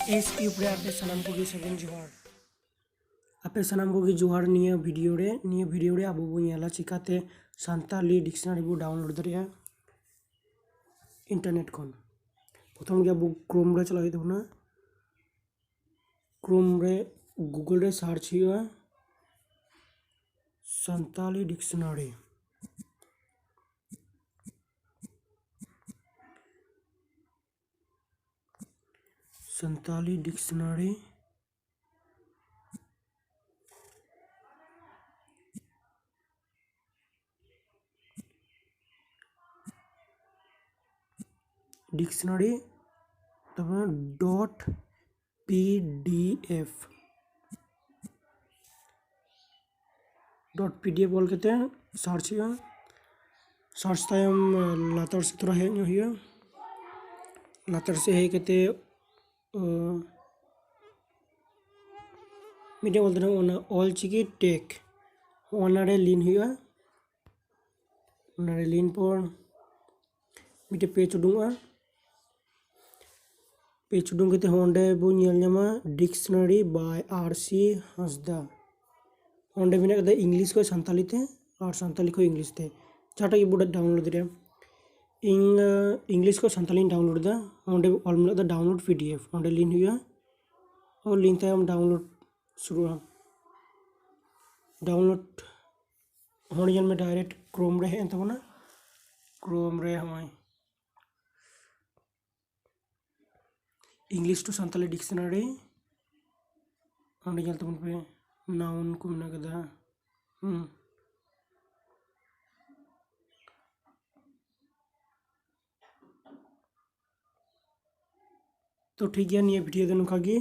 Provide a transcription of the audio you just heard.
S cube रे आपे सनाम को सगुन जोहार आपे सनाम को जोहार निया वीडियो रे अब बो नेला चिकाते सानताली डिक्शनारी बो डाउनलोड दरिया इंटरनेट खन प्रथम गे अब क्रोम रे चला हुई तबना क्रोम रे गूगल रे सर्च हुआ सानताली डिक्शनारी सानताली डिक्शनारी डिक्शनारी तब .pdf .pdf बोल कहते हैं सर्च हुआ सर्च तायम लातर से थोड़ा है हुआ लातर से है कहते मीडिया बोलते हैं ओना ऑल चिकी टेक ओनारे लिन हुआ ओनारे लिन पर मीडिया पेज उडूंगा पेज उडूंग कहते होंडे बो ᱧᱮᱞ ᱧᱟᱢᱟ डिक्शनारी बाय आरसी हांसदा ओंडे मेना कहते इंग्लिश को सानताली ते और सानताली को इंग्लिश ते जाटा ये बोर्ड डाउनलोड दे इंग्लिश को सानताली डाउनलोड दा ओंडे ऑल मेना डाउनलोड पीडीएफ ओंडे लिन हुआ और लिन तायम डाउनलोड शुरू डाउनलोड होने जन में डायरेक्ट क्रोम रे हैं तबना क्रोम रे हमारे इंग्लिश टू सानताली डिक्शनारी ओंडे जल तबन पे नाउन को मेना कदा तो ठीक है ये वीडियो दे नुका गे